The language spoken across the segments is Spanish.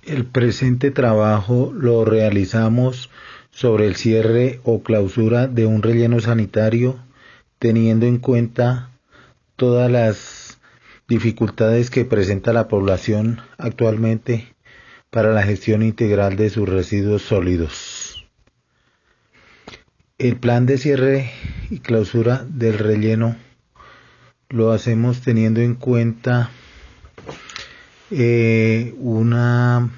El presente trabajo lo realizamos sobre el cierre o clausura de un relleno sanitario, teniendo en cuenta todas las dificultades que presenta la población actualmente para la gestión integral de sus residuos sólidos. El plan de cierre y clausura del relleno lo hacemos teniendo en cuenta una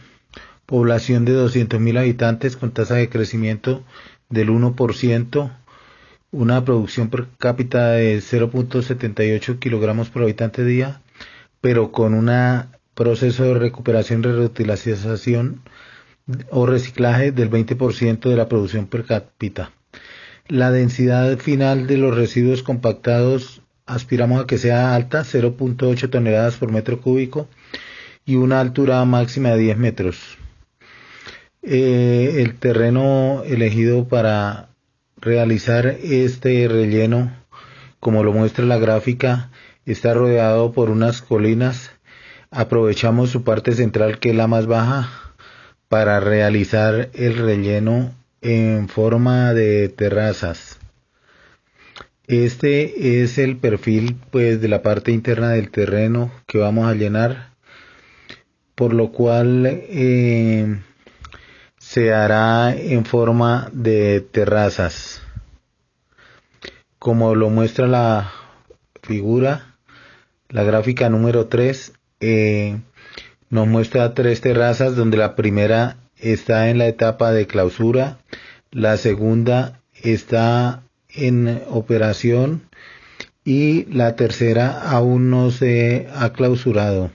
población de 200.000 habitantes con tasa de crecimiento del 1%, una producción per cápita de 0.78 kilogramos por habitante día, pero con un proceso de recuperación, reutilización o reciclaje del 20% de la producción per cápita. La densidad final de los residuos compactados aspiramos a que sea alta, 0.8 toneladas por metro cúbico, y una altura máxima de 10 metros. El terreno elegido para realizar este relleno, como lo muestra la gráfica, está rodeado por unas colinas. Aprovechamos su parte central, que es la más baja, para realizar el relleno en forma de terrazas. Este es el perfil de la parte interna del terreno que vamos a llenar, por lo cual se hará en forma de terrazas. Como lo muestra la figura, la gráfica número 3, nos muestra 3 terrazas, donde la primera está en la etapa de clausura, la segunda está en operación y la tercera aún no se ha clausurado.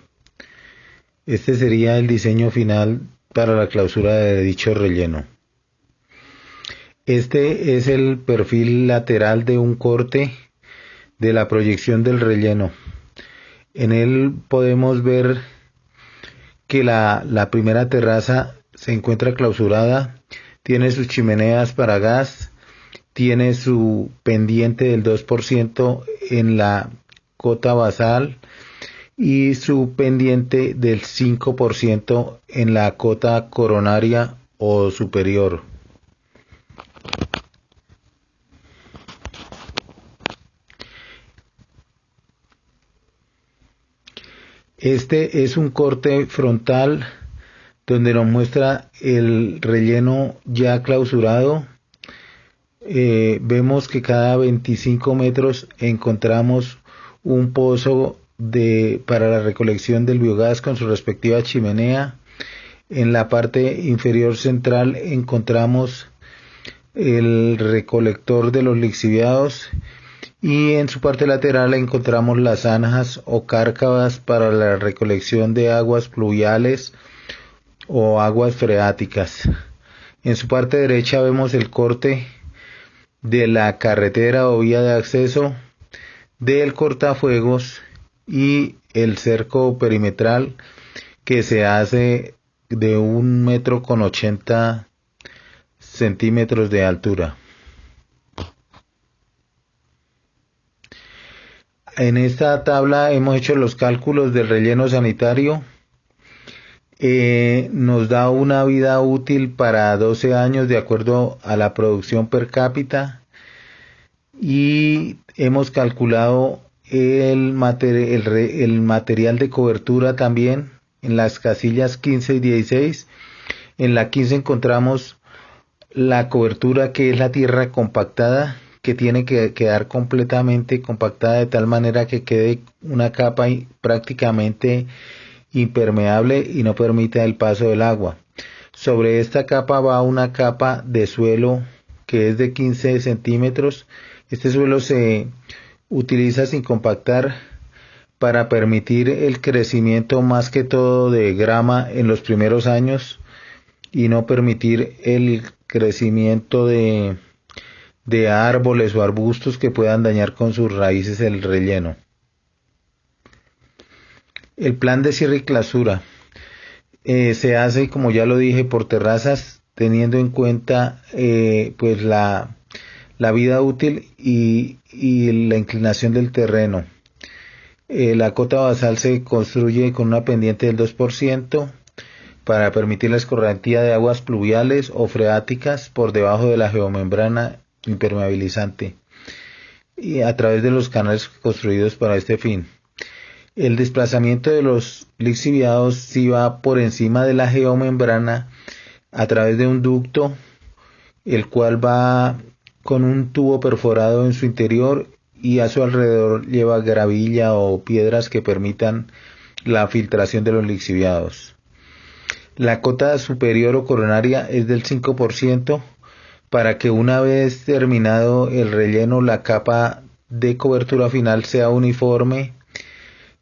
Este sería el diseño final para la clausura de dicho relleno. Este es el perfil lateral de un corte de la proyección del relleno. En él podemos ver que la primera terraza se encuentra clausurada, tiene sus chimeneas para gas, tiene su pendiente del 2% en la cota basal y su pendiente del 5% en la cota coronaria o superior. Este es un corte frontal donde nos muestra el relleno ya clausurado. Vemos que cada 25 metros encontramos un pozo para la recolección del biogás con su respectiva chimenea. En la parte inferior central encontramos el recolector de los lixiviados y en su parte lateral encontramos las zanjas o cárcavas para la recolección de aguas pluviales o aguas freáticas. En su parte derecha vemos el corte de la carretera o vía de acceso, del cortafuegos y el cerco perimetral, que se hace de 1,80 m de altura. En esta tabla hemos hecho los cálculos del relleno sanitario. Nos da una vida útil para 12 años de acuerdo a la producción per cápita, y hemos calculado el material de cobertura también en las casillas 15 y 16. En la 15 encontramos la cobertura, que es la tierra compactada, que tiene que quedar completamente compactada de tal manera que quede una capa prácticamente impermeable y no permita el paso del agua. Sobre esta capa va una capa de suelo que es de 15 centímetros. Este suelo se utiliza sin compactar para permitir el crecimiento más que todo de grama en los primeros años y no permitir el crecimiento de árboles o arbustos que puedan dañar con sus raíces el relleno. El plan de cierre y clausura se hace, como ya lo dije, por terrazas, teniendo en cuenta la vida útil y la inclinación del terreno. La cota basal se construye con una pendiente del 2%, para permitir la escorrentía de aguas pluviales o freáticas por debajo de la geomembrana impermeabilizante y a través de los canales construidos para este fin. El desplazamiento de los lixiviados sí va por encima de la geomembrana a través de un ducto, el cual va con un tubo perforado en su interior y a su alrededor lleva gravilla o piedras que permitan la filtración de los lixiviados. La cota superior o coronaria es del 5% para que una vez terminado el relleno la capa de cobertura final sea uniforme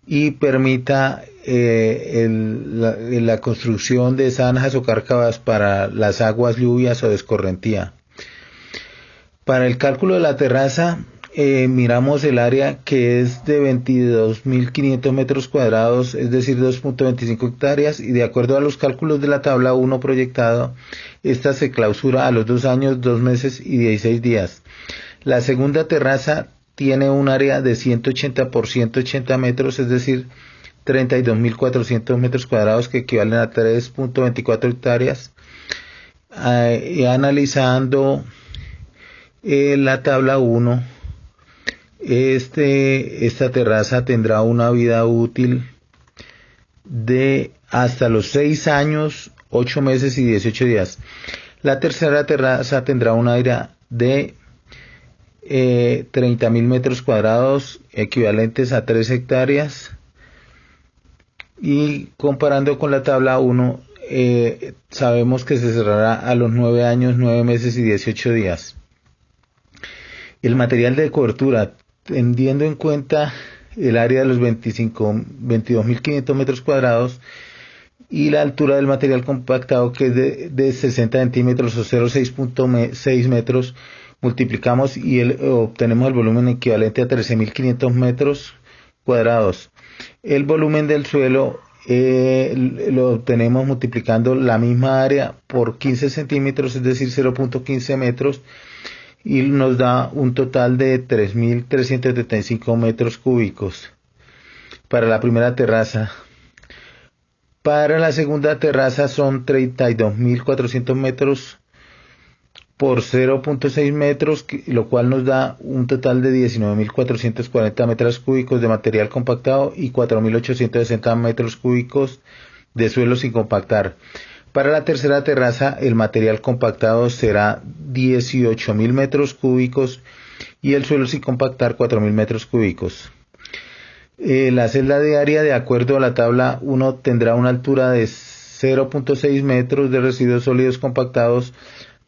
y permita la construcción de zanjas o cárcavas para las aguas lluvias o de escorrentía. Para el cálculo de la terraza miramos el área que es de 22.500 metros cuadrados, es decir 2.25 hectáreas, y de acuerdo a los cálculos de la tabla 1 proyectado, esta se clausura a los 2 años, 2 meses y 16 días. La segunda terraza tiene un área de 180 por 180 metros, es decir 32.400 metros cuadrados, que equivalen a 3.24 hectáreas. Analizando la tabla 1, esta terraza tendrá una vida útil de hasta los 6 años, 8 meses y 18 días. La tercera terraza tendrá un área de 30.000 metros cuadrados, equivalentes a 3 hectáreas. Y comparando con la tabla 1, sabemos que se cerrará a los 9 años, 9 meses y 18 días. El material de cobertura, teniendo en cuenta el área de los 22.500 metros cuadrados y la altura del material compactado, que es de 60 centímetros o 0,6 metros, multiplicamos y obtenemos el volumen equivalente a 13.500 metros cuadrados. El volumen del suelo lo obtenemos multiplicando la misma área por 15 centímetros, es decir 0,15 metros, y nos da un total de 3.375 metros cúbicos para la primera terraza. Para la segunda terraza son 32.400 metros por 0.6 metros, lo cual nos da un total de 19.440 metros cúbicos de material compactado y 4.860 metros cúbicos de suelo sin compactar. Para la tercera terraza el material compactado será 18.000 metros cúbicos y el suelo sin compactar 4.000 metros cúbicos. La celda diaria, de acuerdo a la tabla 1, tendrá una altura de 0.6 metros de residuos sólidos compactados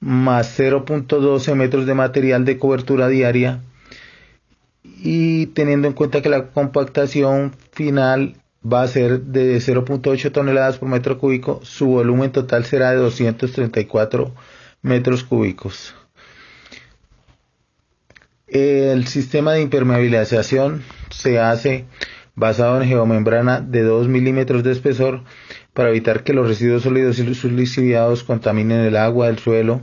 más 0.12 metros de material de cobertura diaria, y teniendo en cuenta que la compactación final va a ser de 0.8 toneladas por metro cúbico, su volumen total será de 234 metros cúbicos. El sistema de impermeabilización se hace basado en geomembrana de 2 milímetros de espesor para evitar que los residuos sólidos y sus lixiviados contaminen el agua, el suelo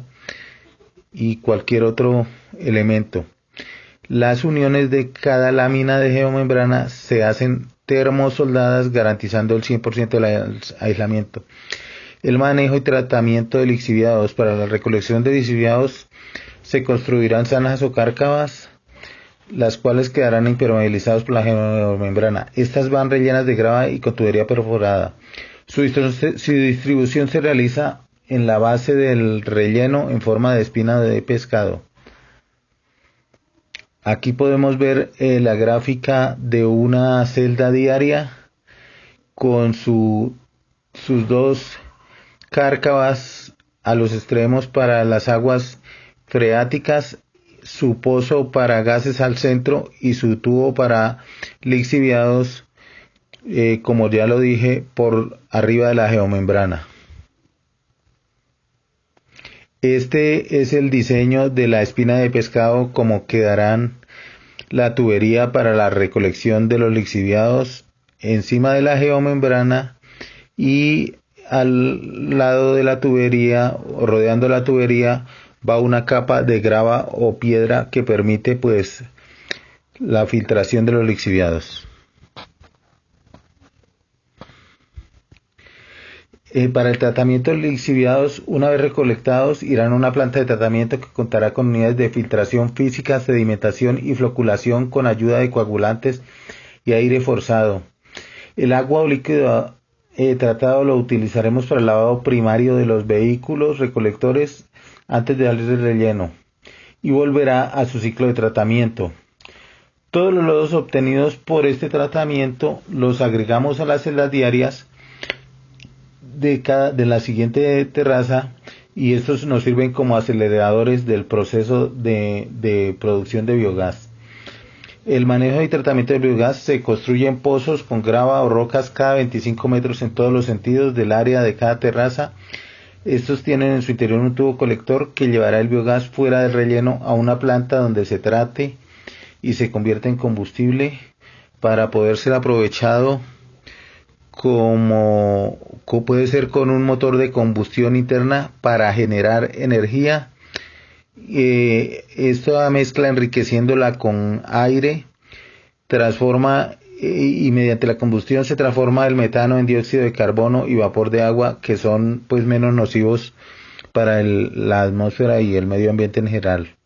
y cualquier otro elemento. Las uniones de cada lámina de geomembrana se hacen termosoldadas, garantizando el 100% del aislamiento. El manejo y tratamiento de lixiviados. Para la recolección de lixiviados se construirán zanjas o cárcavas, las cuales quedarán impermeabilizadas por la geomembrana. Estas van rellenas de grava y con tubería perforada. Su distribución se realiza en la base del relleno en forma de espina de pescado. Aquí podemos ver la gráfica de una celda diaria con sus dos cárcavas a los extremos para las aguas freáticas, su pozo para gases al centro y su tubo para lixiviados, como ya lo dije, por arriba de la geomembrana. Este es el diseño de la espina de pescado, como quedarán la tubería para la recolección de los lixiviados encima de la geomembrana, y al lado de la tubería, rodeando la tubería, va una capa de grava o piedra que permite pues la filtración de los lixiviados. Para el tratamiento de lixiviados, una vez recolectados, irán a una planta de tratamiento que contará con unidades de filtración física, sedimentación y floculación con ayuda de coagulantes y aire forzado. El agua o líquido tratado lo utilizaremos para el lavado primario de los vehículos recolectores antes de darles el relleno y volverá a su ciclo de tratamiento. Todos los lodos obtenidos por este tratamiento los agregamos a las celdas diarias de la siguiente terraza y estos nos sirven como aceleradores del proceso de producción de biogás. El manejo y tratamiento del biogás se construye en pozos con grava o rocas cada 25 metros en todos los sentidos del área de cada terraza. Estos tienen en su interior un tubo colector que llevará el biogás fuera del relleno a una planta donde se trate y se convierte en combustible para poder ser aprovechado como puede ser con un motor de combustión interna para generar energía. Esta mezcla, enriqueciéndola con aire, transforma y mediante la combustión se transforma el metano en dióxido de carbono y vapor de agua, que son pues menos nocivos para la atmósfera y el medio ambiente en general.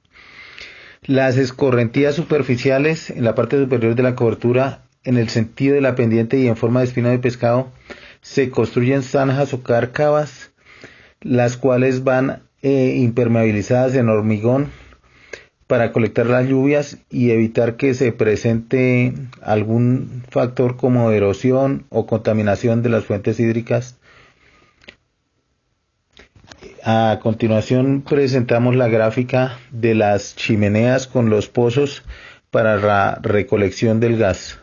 Las escorrentías superficiales en la parte superior de la cobertura, en el sentido de la pendiente y en forma de espina de pescado, se construyen zanjas o cárcavas, las cuales van impermeabilizadas en hormigón para colectar las lluvias y evitar que se presente algún factor como erosión o contaminación de las fuentes hídricas. A continuación presentamos la gráfica de las chimeneas con los pozos para la recolección del gas.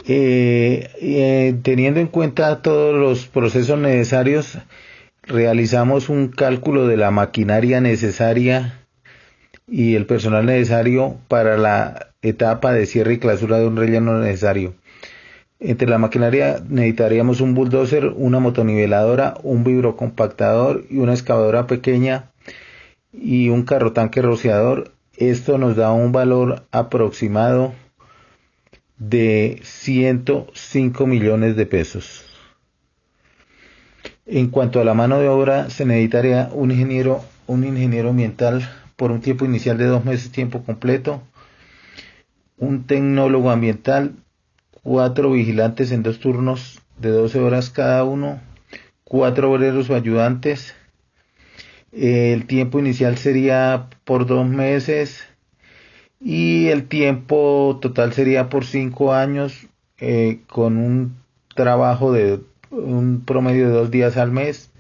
Teniendo en cuenta todos los procesos necesarios, realizamos un cálculo de la maquinaria necesaria y el personal necesario para la etapa de cierre y clausura de un relleno necesario. Entre la maquinaria necesitaríamos un bulldozer, una motoniveladora, un vibrocompactador y una excavadora pequeña y un carrotanque rociador. Esto nos da un valor aproximado de 105 millones de pesos. En cuanto a la mano de obra, se necesitaría un ingeniero ambiental por un tiempo inicial de 2 meses tiempo completo, un tecnólogo ambiental, 4 vigilantes en 2 turnos de 12 horas cada uno, 4 obreros o ayudantes. El tiempo inicial sería por 2 meses y el tiempo total sería por 5 años, con un trabajo de un promedio de 2 días al mes.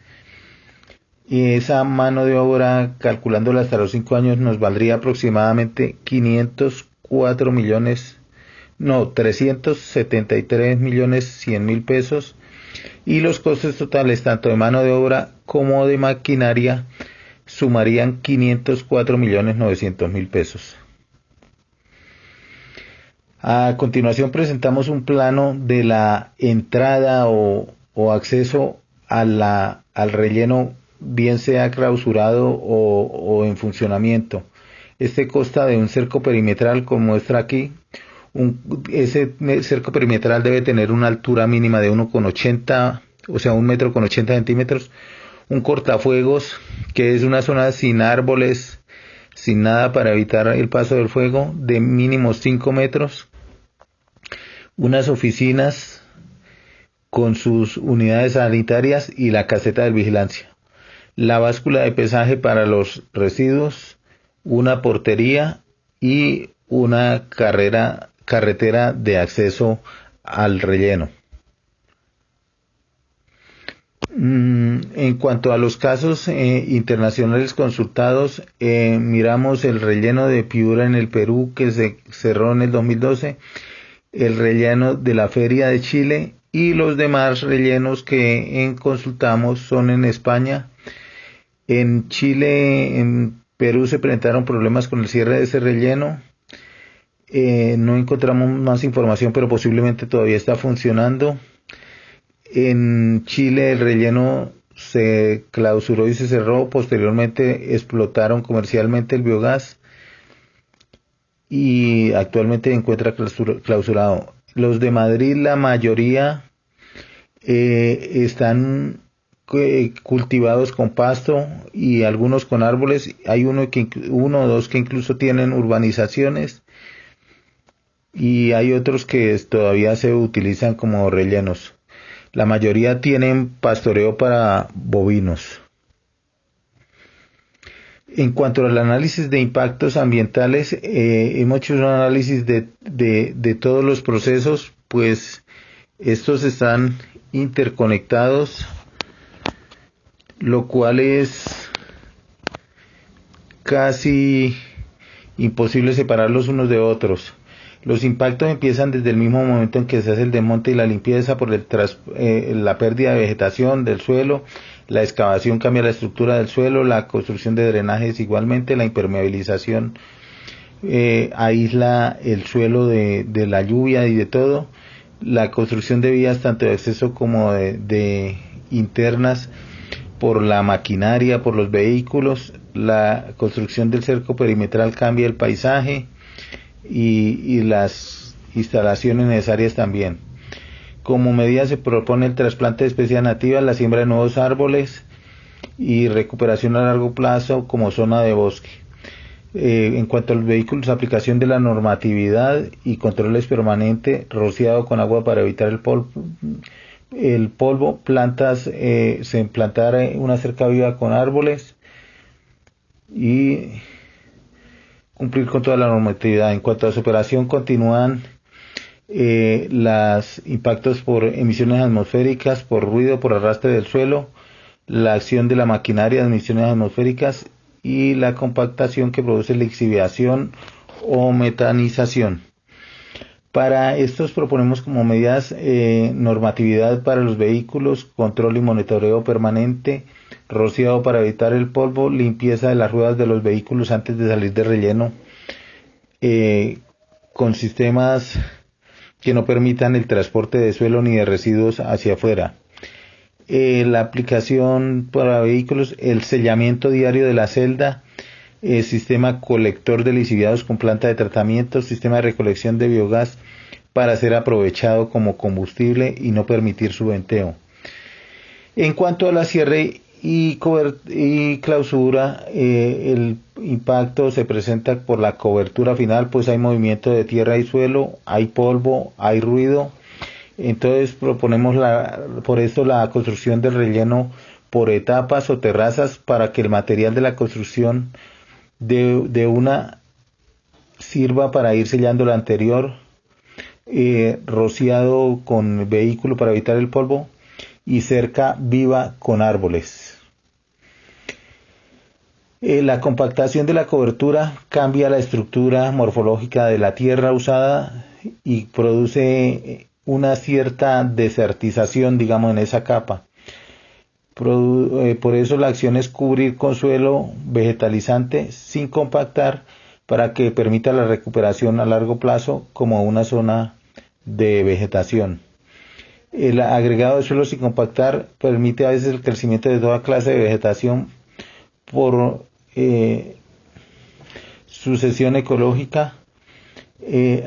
Y esa mano de obra, calculándola hasta los 5 años, nos valdría aproximadamente 373.100.000 pesos, y los costes totales tanto de mano de obra como de maquinaria sumarían 504.900.000 pesos. A continuación presentamos un plano de la entrada o acceso al relleno, bien sea clausurado o en funcionamiento. Este consta de un cerco perimetral, como muestra aquí. Ese cerco perimetral debe tener una altura mínima de 1,80, o sea 1,80 centímetros. Un cortafuegos, que es una zona sin árboles, sin nada para evitar el paso del fuego, de mínimo 5 metros. Unas oficinas con sus unidades sanitarias y la caseta de vigilancia. La báscula de pesaje para los residuos, una portería y una carretera de acceso al relleno. En cuanto a los casos internacionales consultados, miramos el relleno de Piura en el Perú, que se cerró en el 2012, el relleno de la Feria de Chile, y los demás rellenos que consultamos son en España. En Chile, en Perú se presentaron problemas con el cierre de ese relleno. No encontramos más información, pero posiblemente todavía está funcionando. En Chile el relleno se clausuró y se cerró. Posteriormente explotaron comercialmente el biogás y actualmente se encuentra clausurado. Los de Madrid, la mayoría están cultivados con pasto y algunos con árboles. Hay uno o dos que incluso tienen urbanizaciones y hay otros que todavía se utilizan como rellenos. La mayoría tienen pastoreo para bovinos. En cuanto al análisis de impactos ambientales, hemos hecho un análisis de todos los procesos, pues estos están interconectados, lo cual es casi imposible separarlos unos de otros. Los impactos empiezan desde el mismo momento en que se hace el desmonte y la limpieza por la pérdida de vegetación del suelo, la excavación cambia la estructura del suelo, la construcción de drenajes igualmente, la impermeabilización aísla el suelo de la lluvia y de todo, la construcción de vías tanto de acceso como de internas por la maquinaria, por los vehículos, la construcción del cerco perimetral cambia el paisaje y las instalaciones necesarias también. Como medida se propone el trasplante de especies nativas, la siembra de nuevos árboles y recuperación a largo plazo como zona de bosque. En cuanto a los vehículos, aplicación de la normatividad y controles permanentes, rociado con agua para evitar el polvo, plantas, se implantará una cerca viva con árboles y cumplir con toda la normatividad. En cuanto a su operación, continúan los impactos por emisiones atmosféricas, por ruido, por arrastre del suelo, la acción de la maquinaria de emisiones atmosféricas y la compactación que produce lixiviación o metanización. Para estos proponemos como medidas normatividad para los vehículos, control y monitoreo permanente, rociado para evitar el polvo, limpieza de las ruedas de los vehículos antes de salir de relleno, con sistemas que no permitan el transporte de suelo ni de residuos hacia afuera. La aplicación para vehículos, el sellamiento diario de la celda, sistema colector de lixiviados con planta de tratamiento, sistema de recolección de biogás para ser aprovechado como combustible y no permitir su venteo. En cuanto a la cierre y clausura, el impacto se presenta por la cobertura final, pues hay movimiento de tierra y suelo, hay polvo, hay ruido. Entonces proponemos por esto la construcción del relleno por etapas o terrazas para que el material de la construcción de una sirva para ir sellando la anterior, rociado con vehículo para evitar el polvo y cerca viva con árboles. La compactación de la cobertura cambia la estructura morfológica de la tierra usada y produce una cierta desertización, digamos, en esa capa. Por eso la acción es cubrir con suelo vegetalizante sin compactar para que permita la recuperación a largo plazo como una zona de vegetación. El agregado de suelo sin compactar permite a veces el crecimiento de toda clase de vegetación por sucesión ecológica.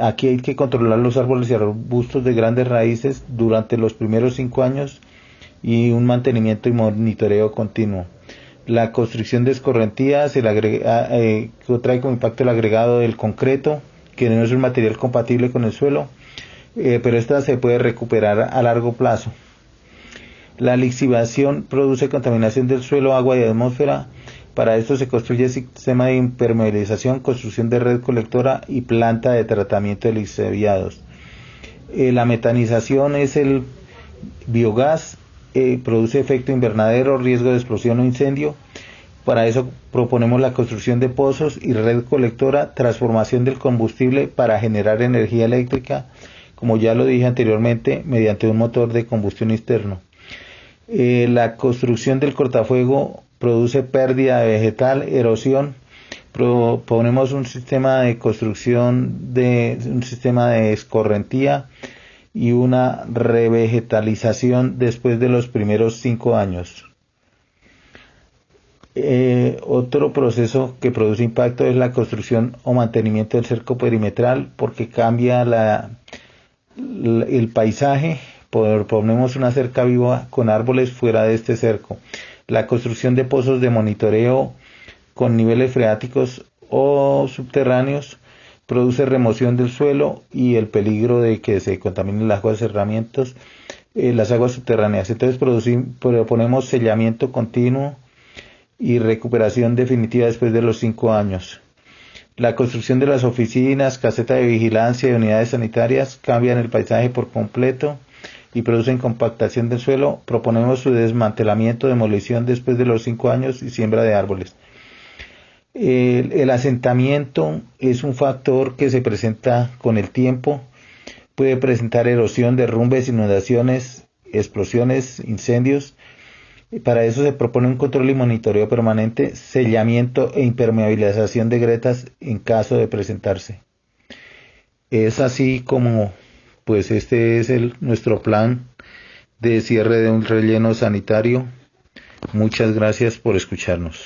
Aquí hay que controlar los árboles y arbustos de grandes raíces durante los primeros 5 años y un mantenimiento y monitoreo continuo. La construcción de escorrentías, que trae como impacto el agregado del concreto, que no es un material compatible con el suelo, pero esta se puede recuperar a largo plazo. La lixiviación produce contaminación del suelo, agua y atmósfera. Para esto se construye sistema de impermeabilización, construcción de red colectora y planta de tratamiento de lixiviados. La metanización es el biogás, produce efecto invernadero, riesgo de explosión o incendio. Para eso proponemos la construcción de pozos y red colectora, transformación del combustible para generar energía eléctrica, como ya lo dije anteriormente, mediante un motor de combustión interno. La construcción del cortafuego produce pérdida de vegetal, erosión. Proponemos un sistema de construcción un sistema de escorrentía y una revegetalización después de los primeros 5 años. Otro proceso que produce impacto es la construcción o mantenimiento del cerco perimetral, porque cambia el paisaje, Proponemos una cerca viva con árboles fuera de este cerco. La construcción de pozos de monitoreo con niveles freáticos o subterráneos produce remoción del suelo y el peligro de que se contaminen las aguas de cerramientos, las aguas subterráneas. Entonces proponemos sellamiento continuo y recuperación definitiva después de los 5 años. La construcción de las oficinas, casetas de vigilancia y unidades sanitarias cambian el paisaje por completo y producen compactación del suelo. Proponemos su desmantelamiento, demolición después de los 5 años y siembra de árboles. El asentamiento es un factor que se presenta con el tiempo. Puede presentar erosión, derrumbes, inundaciones, explosiones, incendios. Para eso se propone un control y monitoreo permanente, sellamiento e impermeabilización de grietas en caso de presentarse. Es así como, pues este es nuestro plan de cierre de un relleno sanitario. Muchas gracias por escucharnos.